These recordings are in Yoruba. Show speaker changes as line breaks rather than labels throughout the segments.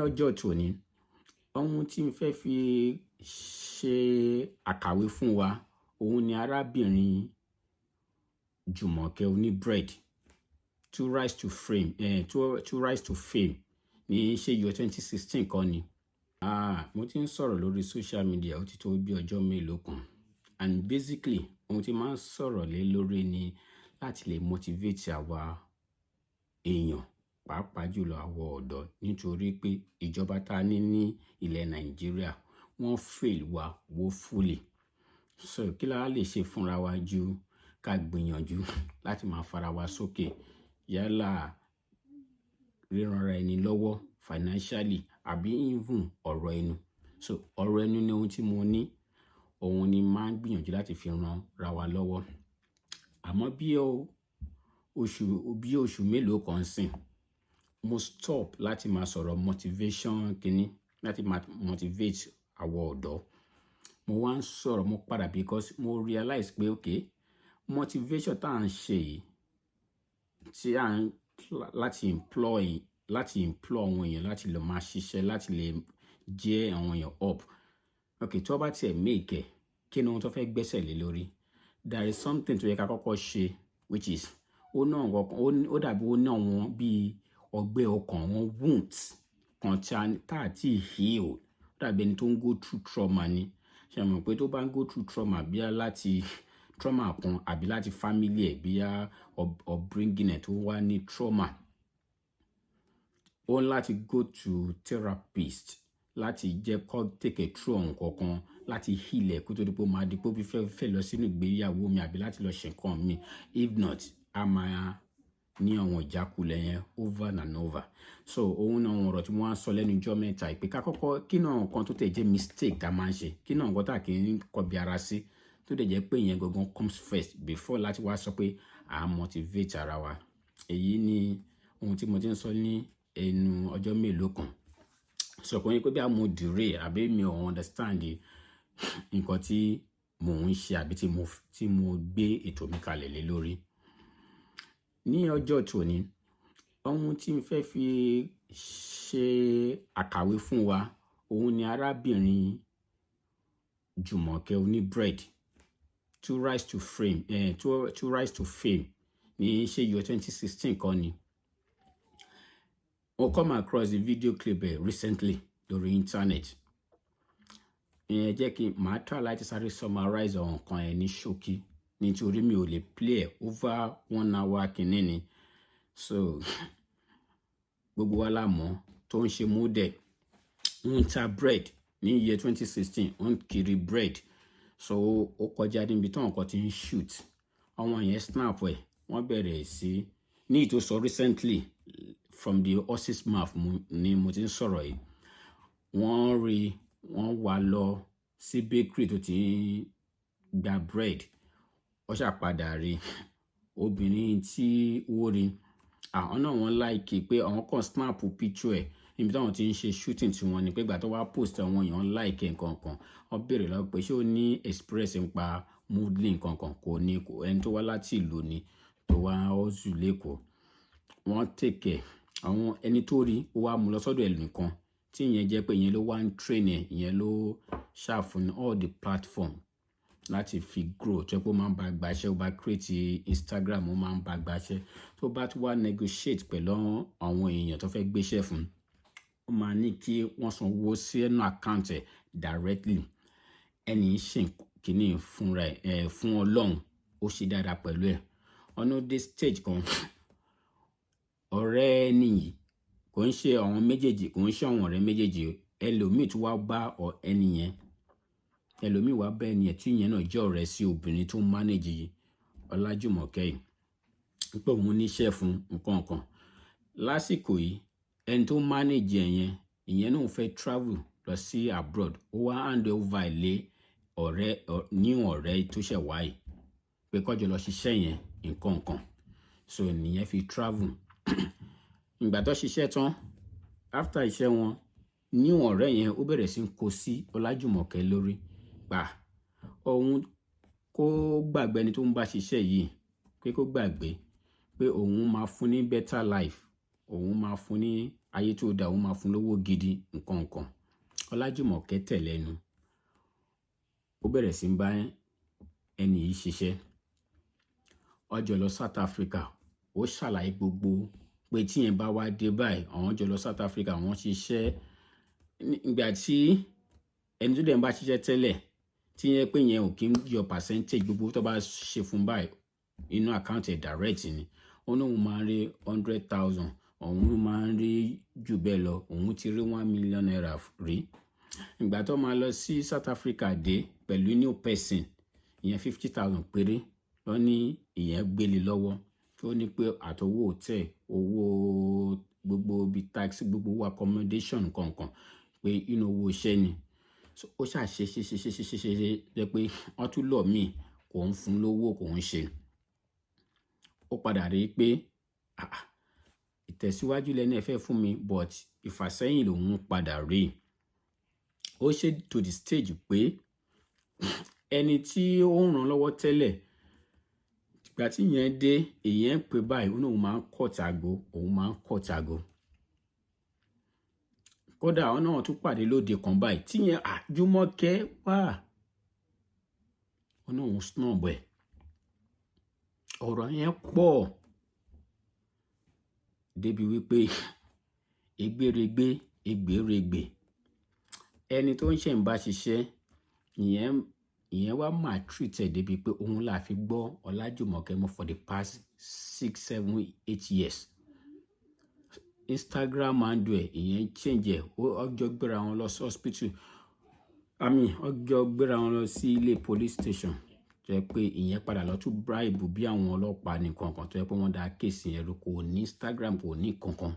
ọjọ́ tòní ohun tí n fẹ́ fi ṣe àkàwé fún wa òun ni arábìnrin Jùmọ̀kẹ́ Oníbread to rise to fame ní ṣe yọ 2016 kọ́ ni. Mo ti ń sọ̀rọ̀ lórí social media ó ti tó bí ọjọ́ mélòó kan, and basically ohun tí máa ń sọ̀rọ̀ lé lórí ni láti lè motivate àwa èèyàn pàápàá jùlọ àwọn ọ̀dọ́, nítorí pé ìjọba tá a ní ilẹ̀ Nàìjíríà wọ́n fail wa woefully. So kí la lè ṣe fúnra wa ju ká gbìyànjú láti máa fara wa sókè, yálà ríranra ẹni lọ́wọ́ financially àbí even ọ̀rọ̀ ẹnu. So ọ̀rọ̀ ẹnu ni ohun tí mo ní, òun ni máa ń gbìyànjú láti fi ran ra wa lọ́wọ́. Àmọ́ bí oṣù mélòó kan sìn, mo stop láti máa sọ̀rọ̀ motivation kìíní, láti máa motivate àwọn ọ̀dọ́. Mo wá ń sọ̀rọ̀, mo padà because mo realize pé okay, motivation tá à ń ṣe yìí tí à ń láti employ àwọn èèyàn láti lọ máa ṣiṣẹ́, láti lè jẹ́ àwọn èèyàn up. Okay, tí wọ́n bá tiẹ̀ make ẹ̀, kí ni ohun tó fẹ́ gbẹ́sẹ̀ lé lórí? There is something tó yẹ ká kọ́kọ́ ṣe, which is ó dàbí ó ná wọn bí ọgbẹ́ ọkàn wọn, wounds kan tá àti heal. Ó dàbí ẹni tó ń go through trauma ni. Ṣé ẹ mọ̀ pé tó bá ń go through trauma bíi láti trauma kan àbí láti family ẹ̀ bíi upbringing ẹ̀ tó wá ní trauma, ó ń láti go to therapist láti jẹ́ kó take a through ohun kankan, láti heal ẹ̀ kó tó di pé ó máa di pé ó fẹ́ lọ sínú ìgbéyàwó mi àbí láti lọ ṣe nǹkan mi. If not, a máa ní àwọn ìjákulẹ̀ yẹn over and over. So òun náà ọ̀rọ̀ tí wọ́n á sọ lẹ́nu ọjọ́ mẹ́ta ìpè ká kọ́kọ́ kí náà nǹkan tó tẹ̀ jẹ́ mistake tá a máa ń ṣe, kí náà nǹkan tá a kì í kọbi ara sí, tó dẹ̀ jẹ́ pé ìyẹn gangan comes first before láti wá sọ pé à ń motivate ara wa. Èyí ni ohun tí mo ti ń sọ ní ẹnu ọjọ́ mélòó kan. So kò ní pé bí a mo dìre àbí mi ò understand nǹkan tí mò ń ṣe àbí tí mo gbé ètò mi kalẹ̀ lé lórí. Ní ọjọ́ tòní ohun tí n fẹ́ fi ṣe àkàwé fún wa òun ni arábìnrin Jùmọ̀kẹ́ Oníbread to rise to fame ní ṣe yọ 2016 kọ́ ni. I come across the video clip recently lórí internet. Ìyẹn jẹ́ kí màá try láti sáré summarize àwọn nǹkan ẹ̀ ní ṣókí, nítorí mi ò lè play over 1 hour kìíní ni. So gbogbo wa la mọ̀ tó ń ṣe model, ń ta bread ní year 2016, ń kiri bread. So ó kọjá níbi tí àwọn kan ti ń shoot, àwọn yẹn snap ẹ̀, wọ́n bẹ̀rẹ̀ sí ní ìtò sọ recently from the horse's mouth ni mo ti ń sọ̀rọ̀ yìí. Wọ́n wá lọ sí bakery tó ti ń gba bread, ó ṣàpadà rí obìnrin tí ó rí. Àwọn náà wọ́n like pé àwọn kan snap picture ẹ̀ níbi táwọn ti ń ṣe shooting tí wọ́n ní pé ìgbà tó wá post àwọn èèyàn like nǹkan kan. Wọ́n béèrè lọ́wọ́ pé ṣé ó ní express nípa modeling nǹkan kan, kò ní, ẹni tó wá láti ìlú ni tó wá hustle lẹ́kọ̀ọ́. Wọ́n take àwọn ẹni tó rí ó wá mú lọ sọ́dọ̀ ẹnìkan tí ìyẹn jẹ́ pé ìyẹn ló wá ń train ẹ̀, ìyẹn ló ṣàfún all the platform láti fi grow. Tó yẹ pé ó máa ń bá gbaṣẹ́, ó bá create Instagram, ó máa ń bá gbaṣẹ́. Tó bá tún wá negotiate pẹ̀lú àwọn èèyàn tó fẹ́ gbéṣẹ́ fún, ó máa ní kí wọ́n san owó sí ẹnu account ẹ̀ directly. Ẹni ṣe kìíní fúnra ẹ̀ fún Ọlọ́run, ó ṣe dáadáa pẹ̀lú ẹ̀. Ọ̀nà dé stage kan, ọ̀rẹ́ ẹni yìí kò ń ṣe àwọn méjèèjì, kò ń ṣe àwọn ọ̀rẹ́ méjèèjì, ẹlòmíì tún wá bá ẹni yẹn, ẹlòmíì wá bá ẹni yẹn tí ìyẹn náà jẹ́ ọ̀rẹ́ sí obìnrin tó ń manage Ọlájùmọ̀kẹ́ yìí, pé òun níṣẹ́ fún nǹkan kan. Lásìkò yìí ẹni tó manage ìyẹn náà fẹ́ travel lọ sí abroad, ó wá hand over ilé ọ̀rẹ́ tó ṣẹ̀ wáyé pé kọ́jọ lọ ṣiṣẹ́ yẹn nǹkan kan. So nìyẹn fi travel. Ìgbà tó ṣiṣẹ́ tán, after iṣẹ́ wọn, ní ọ̀rẹ́ yẹn ó bẹ̀rẹ̀ sí ń kó sí Ọlájùmọ̀kẹ́ lórí pa òun kó gbàgbé ẹni tó ń bá ṣiṣẹ́ yìí, pé kó gbàgbé pé òun máa fún ní better life, òun máa fún ní ayé tó dá òun máa fún lówó gidi nǹkan nǹkan. Ọlájùmọ̀kẹ́ tẹ̀ lẹ́nu, ó bẹ̀rẹ̀ sí ń bá ẹni yìí ṣiṣẹ́. Ó jọ lọ South Africa, ó ṣàlàyé gbogbo pé tí yẹn bá wá dé báyìí, àwọn jọ lọ South Africa, wọ́n ṣiṣẹ́. Ìgbà tí ẹni tó dẹ̀ ń bá ṣiṣẹ́ tẹ́lẹ̀, tí yẹn pé yẹn ò kí ń yọ percentage gbogbo tó bá ṣe fún báyìí inú àkáǹtì ẹ̀ direct ni. Ó ní òun máa ń rí 100,000, òun máa ń rí jù bẹ́ẹ̀ lọ, òun ti rí 1 million naira rí. Ìgbà tó máa lọ sí South Africa dé pẹ̀lú new person, ìyẹn 50,000 péré lọ ní ìyẹn gbélé lọ́wọ́. Ó ní pé àtọwọ́ hotel, owó gbogbo bíi taxi, gbogbo owó accommodation kankan pé inú owó iṣẹ́ ni. So ó ṣàṣe jẹ́ pé wọ́n tún lọ míì kò ń fún lówó, kò ń ṣe. Ó padà rí pé ìtẹ̀síwájú lẹ́nu ẹ fẹ́ fún mi, but ìfàsẹ́yìn lòun padà rí. Ó ṣe to the stage pé ẹni tí ó ń ràn lọ́wọ́ tẹ́lẹ̀, ìgbà tí ìyẹn dé, ìyẹn ń pè báyìí, òun máa ń cut ago. Kódà àwọn náà tún pàdé lóde kan báyìí tí yẹn Jùmọ̀kẹ́ wà, òun snob ẹ̀. Ọ̀rọ̀ yẹn pọ̀ débi wípé ègbèrègbè ẹni tó ń ṣe ń bá ṣiṣẹ́, ìyẹn wá máa treat ẹ̀ débi pé òun là fi gbọ́ Ọlájùmọ̀kẹ́ mọ́ for the past 6, 7, 8 years. Instagram handle ẹ̀, ìyẹn change ẹ̀, ọjọ́ gbéra wọn lọ sí hospital, ọjọ́ gbéra wọn lọ sí ilé police station, tó yẹ pé ìyẹn padà lọ tún bribe bí àwọn ọlọ́pàá nìkan kan, tó yẹ pé wọ́n dá kéèsì yẹn rú. Kò ní Instagram, kò ní kankan,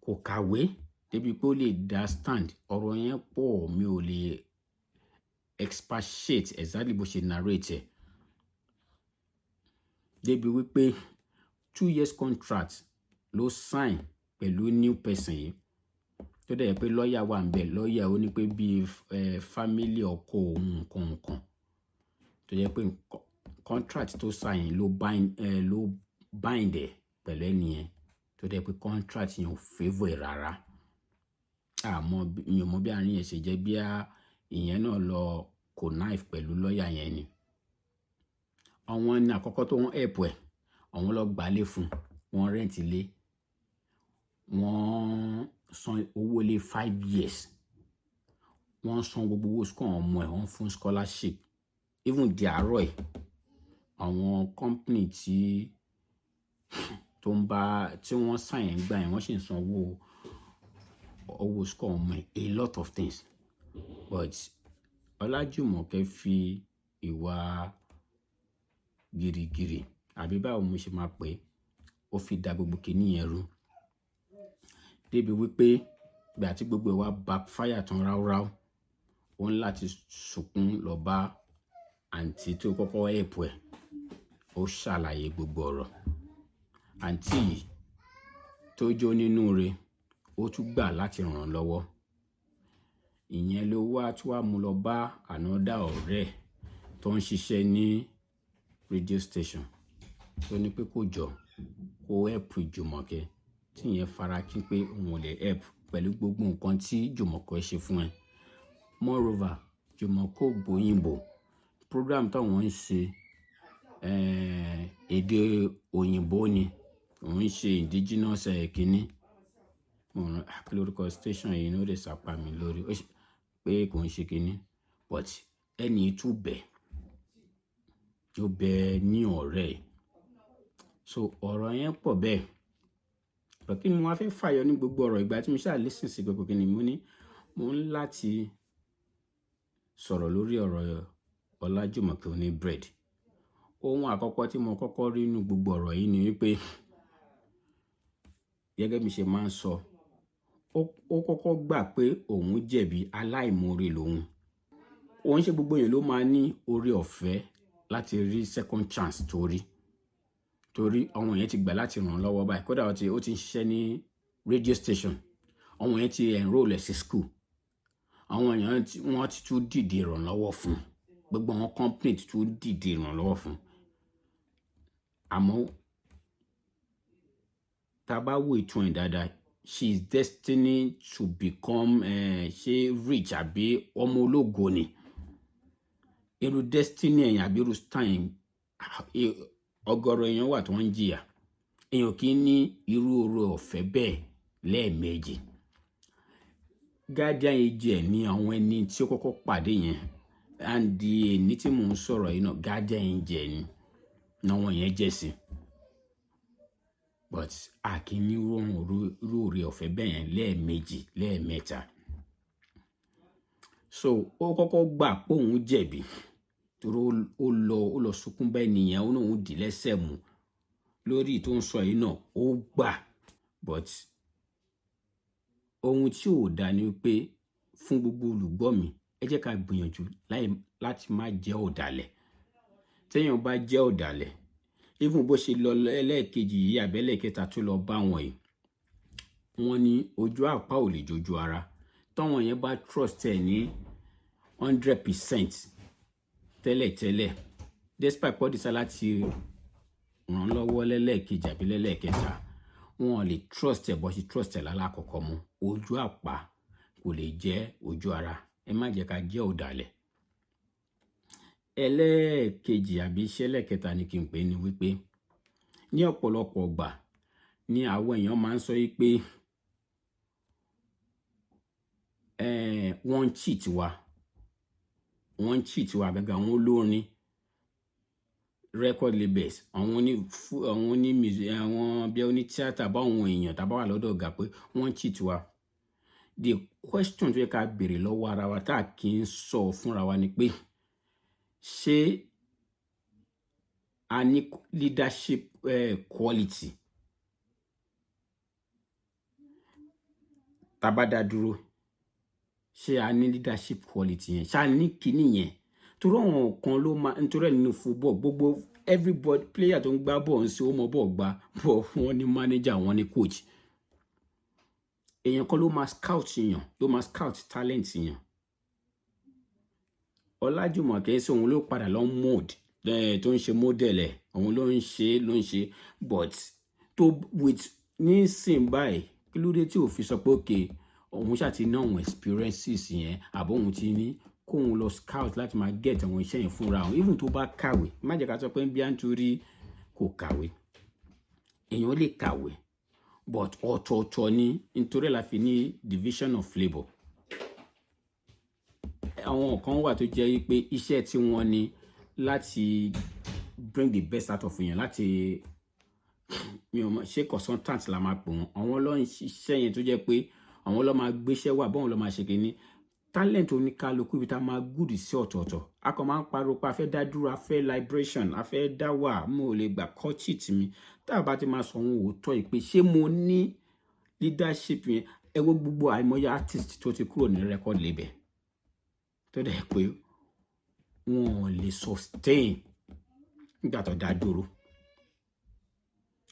kò kàwé débi pé ó lè dá stand. Ọ̀rọ̀ yẹn pọ̀, mi ò lè expatiate exactly bó ṣe narrate ẹ̀. Débi wípé 2 years contract ló sign pẹ̀lú new person yìí, tó dẹ̀ yẹ pé lọ́ọ̀yà wà ń bẹ̀. Lọ́ọ̀yà ó ní pé bíi family ọkọ òun nǹkan, tó yẹ pé contract tó sign ló bind ẹ̀ pẹ̀lú ẹni yẹn, tó dẹ̀ pé contract yẹn ò favour ẹ̀ rárá. Ìyẹn mọ̀ bí àárín yẹn ṣe jẹ́, bí ìyẹn náà lọ connive pẹ̀lú lọ́ọ̀yà yẹn ni. Àwọn ẹni àkọ́kọ́ tó ń help ẹ̀, àwọn lọ gbálé fún, wọ́n rent ilé, wọ́n san owó lé 5 years, wọ́n san gbogbo owó school ọmọ ẹ̀, wọ́n fún scholarship. Even di àárọ̀ ẹ̀, àwọn company tí wọ́n sign ẹ̀ gbà yẹn, wọ́n sì ń san owó school ọmọ ẹ̀, a lot of things. But Ọlájùmọ̀kẹ́ fi ìwà gìrìgìrì, àbí báwo mo ṣe máa pè é, ó fi da gbogbo kìíní yẹn rú. Débi wípé ìgbà tí gbogbo ẹ̀ wá backfire tán ráúráú, ó ń láti sunkún lọ bá àǹtí tó kọ́kọ́ help ẹ̀. Ó ṣàlàyé gbogbo ọ̀rọ̀. Àǹtí yìí tó jó nínú rẹ̀, ó tún gbà láti ràn án lọ́wọ́. Ìyẹn ló tún wá mú lọ bá another ọ̀rẹ́ tó ń ṣiṣẹ́ ní radio station, tó ní pé kó jọ kó help Jùmọ̀kẹ́, tí ìyẹn fara kí pé òun ò lè help pẹ̀lú gbogbo nǹkan tí Jùmọ̀kẹ́ ṣe fún ẹ. Moreover, Jùmọ̀kẹ́ ò gbóyìnbó. Program táwọn ń ṣe èdè òyìnbó ni, òun ń ṣe indigenous kìíní. Kí lórúkọ station yìí ní ó lè sàpá mi lórí pé kò ń ṣe kìíní, but ẹni tún ó bẹ ní ọ̀rẹ́ ẹ̀. So ọ̀rọ̀ yẹn pọ̀ bẹ́ẹ̀. But kí ni mo wá fẹ́ fàyọ ní gbogbo ọ̀rọ̀? Ìgbà tí mo ṣáà listen sí gbogbo kìíní, mo ń láti sọ̀rọ̀ lórí ọ̀rọ̀ Ọlájùmọ̀kẹ́ oní bread. Ohun àkọ́kọ́ tí mo kọ́kọ́ rí nínú gbogbo ọ̀rọ̀ yìí ni wípé, gẹ́gẹ́ bí ṣe máa ń sọ, ó kọ́kọ́ gbà pé òun jẹ̀bi, aláìmoore lòun. Òun ṣe gbogbo yẹn ló máa ní oore ọ̀fẹ́ láti rí second chance torí àwọn yẹn ti gbà láti ràn án lọ́wọ́ báyìí. Kódà ó ti ń ṣiṣẹ́ ní radio station, àwọn yẹn ti enroll ẹ̀ sí school, àwọn èèyàn wọ́n ti tún dìde ìrànlọ́wọ́ fún, gbogbo àwọn company ti tún dìde ìrànlọ́wọ́ fún. Àmọ́ tá bá wo ìtàn ẹ̀ dáadáa, she is destined to become ṣé rich àbí ọmọ ológo ni. Irú destiny ẹ̀yìn àbí irú time ọ̀gọ̀rọ̀ èèyàn wà tó ń jìyà. Èèyàn kì í ní irú oore ọ̀fẹ́ bẹ́ẹ̀ lẹ́ẹ̀mejì. Guardian angel ni àwọn ẹni tí ó kọ́kọ́ pàdé yẹn, and ẹni tí mò ń sọ̀rọ̀ yìí náà guardian angel ni náwọn yẹn jẹ́ sí. But a kì í ní irú oore ọ̀fẹ́ bẹ́ẹ̀ yẹn lẹ́ẹ̀mejì lẹ́ẹ̀mẹ́ta. So ó kọ́kọ́ gbà pé òun jẹ̀bi torí ó lọ sunkún bá ènìyàn, ó náà ó dì lẹ́sẹ̀ mú lórí tó ń sọ yìí náà ó gbà. But ohun tí ò dá ni pé fún gbogbo olùgbọ́ mi, ẹ jẹ́ ká gbìyànjú láti má jẹ́ ọ̀dàlẹ̀. Téèyàn bá jẹ́ ọ̀dàlẹ̀, even bó ṣe lọ ẹlẹ́ẹ̀kejì yìí àbẹ́lẹ́ẹ̀kẹta tó lọ bá wọn yìí, wọ́n ní ojú àpá ò lè jojú ara. Táwọn yẹn bá trust ẹ̀ ní 100% tẹ́lẹ̀tẹ́lẹ̀, despite pọ́ dísá láti ràn lọ́wọ́ lẹ́lẹ́ẹ̀kejì àbí lẹ́lẹ́ẹ̀kẹta, wọn lè trust ẹ̀ bó ṣe trust ẹ̀ lálákọ̀ọ́kọ́ mú. Ojú àpá kò lè jẹ́ ojú ara. Ẹ má jẹ́ ká jẹ́ ọ̀dàlẹ̀. Ẹlẹ́ẹ̀kejì àbí iṣẹ́ lẹ́ẹ̀kẹta ni kí n pè ní wípé ní ọ̀pọ̀lọpọ̀ ọgbà ni àwọn èèyàn máa ń sọ wípé wọ́n ń cheat wa gàgà àwọn olórin record labels, àwọn bí oní tíátà bá àwọn èèyàn tàbá wà lọ́dọ̀ ọ̀gá pé wọ́n ń cheat wa. The question tó yẹ ká béèrè lọ́wọ́ ara wa tá a kì í sọ fúnra wa ni pé ṣé a ní leadership quality tá bá dá dúró? Ṣé a ní leadership quality yẹn? Ṣé a ní kíní yẹn? Torí àwọn kan ló máa nítorí nínú football gbogbo everybody player tó ń gbá bọ́ọ̀ ń ṣe ó mọ bọ́ọ̀ gbá bọ́ọ̀ wọ́n ní manager wọ́n ní coach. Èèyàn kan ló máa scout yàn, ló máa scout talent yàn. Ọlájùmọ̀kẹ́ ṣe òun ló padà lọ mold tó ń ṣe model ẹ̀, òun ló ń ṣe but tó with nísìn báyìí kí ló dé tí ò fi sọ pé okay òun ṣáà ti ní àwọn experiences yẹn àbọ̀ òun ti ní kóun lọ scout láti máa get àwọn iṣẹ́ yẹn fúnra òun. Even tó bá kàwé, má jẹ́ ká sọ pé bí à ń torí kò kàwé, èèyàn lè kàwé but ọ̀tọ̀ọ̀tọ̀ ni nítorí la fi ní division of labour. Àwọn kan wà tó jẹ́ pé iṣẹ́ tí wọ́n ní láti bring the best out of èèyàn, láti mi ò mọ̀ ṣé consultant la máa pè wọ́n. Àwọn ló ń ṣiṣẹ́ yẹn tó jẹ́ pé àwọn ló máa gbéṣẹ́ wà bọ́n ló máa ṣe kìíní. Talent oníkálukú ibi tá máa good sí ọ̀tọ̀ọ̀tọ̀. A kàn máa ń pariwo pé a fẹ́ dá dúró, a fẹ́ liberation, a fẹ́ dá wà, mo ò lè gbà kọ́ cheat mi. Tá a bá ti máa sọ ohun òótọ́ yìí pé ṣé mo ní leadership yẹn? Ẹ wo gbogbo àìmọye artist tó ti kúrò ní record label tó dẹ̀ pé wọn ò lè sustain nígbà tó dá dúró.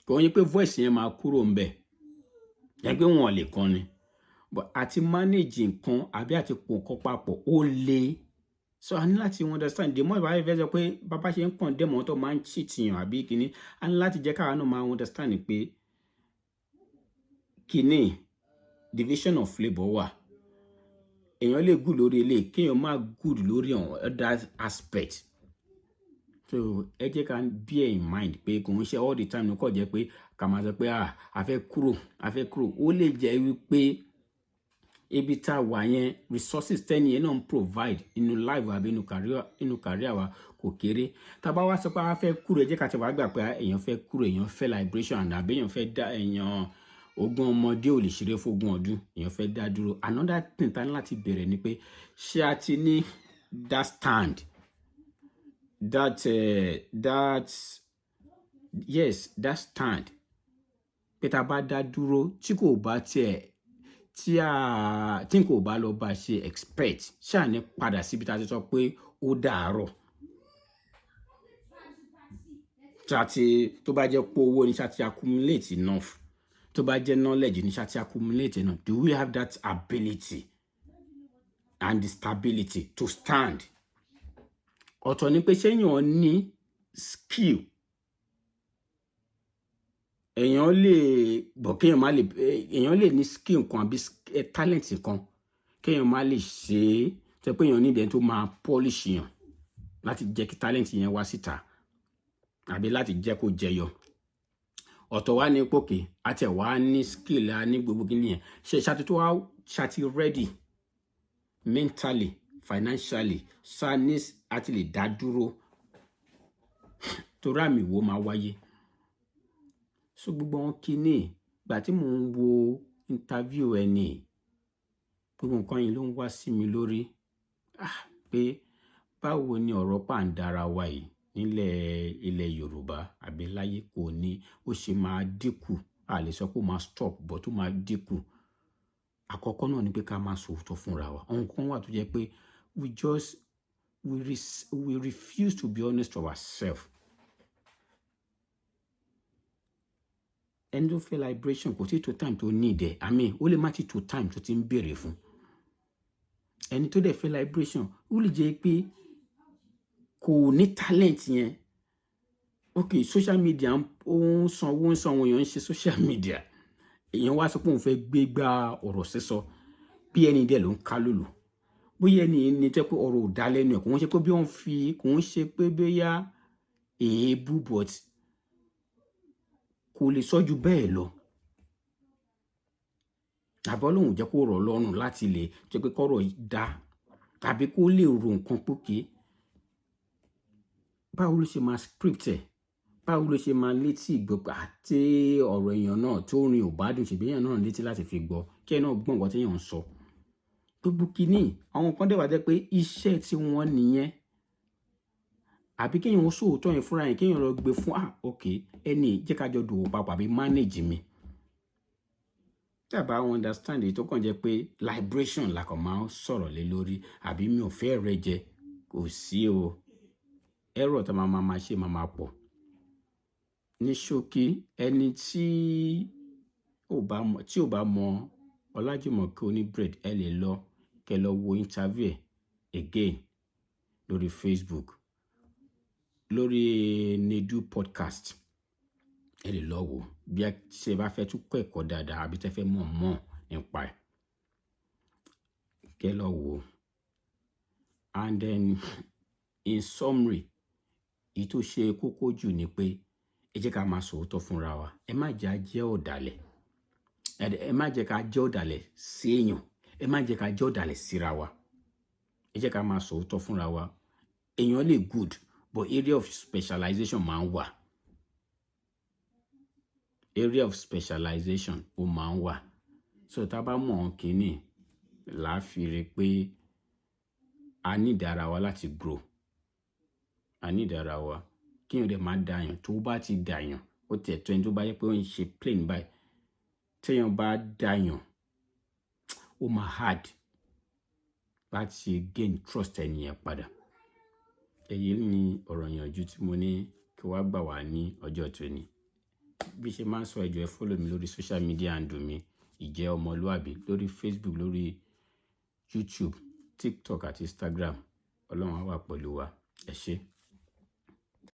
Kò ní pé voice yẹn máa kúrò ń bẹ̀, ẹ pé wọn ò lè kọrin. But àti manage nǹkan àbí àti pò nǹkan papọ̀ ó le. So a ní láti understand the more ìbára ìfẹ́ sọ pé bàbá ṣe ń pọ̀n dẹ́mọ̀ tó máa ń cheat yàn àbí kíní, a ní láti jẹ́ káwa náà máa understand pé kíní division of labour wà. Èèyàn lè good lórí ilé kéèyàn má good lórí other aspect. So ẹ jẹ́ ká bear in mind pé kò ń ṣe all the time ní kò jẹ́ pé ká máa sọ pé a fẹ́ kúrò. Ó lè jẹ́ wípé ibi tá wà yẹn resources tẹ́ni yẹn náà ń provide inú life àbí inú career wa kò kéré. Tá bá wá sọ pé a fẹ́ kúrò, ẹ jẹ́ ká ti wá gbà pé èèyàn fẹ́ kúrò, èèyàn fẹ́ liberation àbí èèyàn fẹ́ dá èèyàn ogún ọmọdé ò lè ṣeré fógún ọdún, èèyàn fẹ́ dá dúró. Another thing tá ní láti bẹ̀rẹ̀ ni pé ṣé a ti ní that stand, that stand pé tá bá dá dúró tí kò bá tiẹ̀ tí kò bá lọ bá ṣe expect ṣáà ní padà síbi tá a ti sọ pé ó dàárọ̀. Tó bá jẹ́ pé owó ní ṣáà ti accumulate enough, tó bá jẹ́ knowledge ní ṣáà ti accumulate enough, do we have that ability and the stability to stand? Ọ̀tọ̀ ni pé ṣéyàn ní skill èèyàn lè bọ̀ kéèyàn má lè èèyàn lè ní skill kan àbí talent kan kéèyàn má lè ṣe é tó pé èèyàn nídìí tó máa polish yàn láti jẹ́ kí talent yẹn wá síta àbí láti jẹ́ kó jẹyọ. Ọ̀tọ̀ wá ní pòkè àti ẹ̀ wá ní skill á ní gbogbo kí nìyẹn ṣàti ready mentally financially sadness àti lè dá dúró torí àmì wo máa wáyé. So gbogbo wọn kíní ìgbà tí mò ń wo interview ẹni gbogbo nǹkan yìí ló ń wá sí mi lórí pé báwo ni ọ̀rọ̀ pàǹdára wa yìí nílẹ̀ ilẹ̀ Yorùbá àbí láyé kò ní ó ṣe máa dínkù. A lè sọ pé ó máa stop but tó máa dínkù. Àkọ́kọ́ náà ni pé ká máa sòótọ́ fúnra wa. Àwọn kan wà tó jẹ́ pé we refuse to be honest to ourselves. Ẹni tó fẹ́ liberation kò tí tó time tó need ẹ̀. Ó lè má ti tó time tó ti ń béèrè fún. Ẹni tó dẹ̀ fẹ́ liberation ó lè jẹ́ pé kò ní talent yẹn. Okay, social media ó ń sanwó àwọn èèyàn ń ṣe social media. Èèyàn wá sọ pé òun fẹ́ gbégbá ọ̀rọ̀ sísọ bí ẹni dẹ̀ ló ń ká lòlò. Bóyá ẹni ní jẹ́ pé ọ̀rọ̀ ò dá lẹ́nu ẹ̀ kò ń ṣe pé bí wọ́n kò ń ṣe pé bóyá èébú but kò lè sọ ju bẹ́ẹ̀ lọ. Àbọ̀ lòun jẹ́ kó rọ̀ lọ́rùn láti lè jẹ́ pé kọ́rọ̀ dá tàbí kó lè ro nǹkan pókè. Báwo ló ṣe máa script ẹ̀? Báwo ló ṣe máa létí ìgbọ́ àti ọ̀rọ̀ èèyàn náà tó rin ò bá dùn ṣèbí èèyàn náà létí láti fi gbọ́ kí ẹ náà gbọ́ nǹkan tí èèyàn ń sọ. Gbogbo kìíní àwọn kan dẹ̀ wá jẹ́ pé iṣẹ́ tí wọ́n nìyẹn. Àbí kéèyàn sòótọ́ yẹn fúnra yẹn kéèyàn lọ gbé fún okay ẹni jẹ́ ká jọ dòwò papọ̀ àbí manage mi. Tàbá understand èyí tó kàn jẹ́ pé liberation la kàn máa ń sọ̀rọ̀ lé lórí àbí mi ò fẹ́ rẹ jẹ kò sí o. Ẹ̀rọ tó máa ṣe máa pọ̀. Ní ṣókí ẹni tí ò bá mọ Ọlájùmọ̀kẹ́ Oníbread ẹ lè lọ kẹ́ lọ wo interview again lórí Facebook lórí Nedu podcast ẹ lè lọ wò bí ẹ ṣe bá fẹ́ tún kọ́ ẹ̀kọ́ dáadáa àbí tẹ́ fẹ́ mọ̀ nípa ẹ̀ kẹ́ lọ wò. And then in summary èyí tó ṣe kókó jù ni pé ẹ jẹ́ ká máa sòótọ́ fúnra wa. Ẹ má jẹ́ ká jẹ́ ọ̀dàlẹ̀. Ẹ má jẹ́ ká jẹ́ ọ̀dàlẹ̀ sí èèyàn. Ẹ má jẹ́ ká jẹ́ ọ̀dàlẹ̀ síra wa. Ẹ jẹ́ ká máa sòótọ́ fúnra wa. Èèyàn lè good but area of specialization máa ń wà. Area of specialization ó máa ń wà. So tá bá mọ̀ ọ́n kìíní láàfin pé a ní ìdára wa láti grow. A ní ìdára wa kí èèyàn dẹ̀ máa dàyàn tó bá ti dàyàn ó tiẹ̀ tó ẹni tó bá yẹ pé ó ń ṣe plain báyìí téèyàn bá dàyàn ó máa hard láti gain trust ẹni yẹn padà. Èyí ni ọ̀rọ̀ ìyànjú tí mo ní kí wá gbà wá ní ọjọ́ tòní. Bí ṣe máa ń sọ ẹ jọ̀ọ́ ẹ follow mi lórí social media handle mi Ìjẹ́ Ọmọlúàbí lórí Facebook lórí YouTube TikTok àti Instagram. Ọlọ́run á wà pẹ̀lú wa. Ẹ ṣé.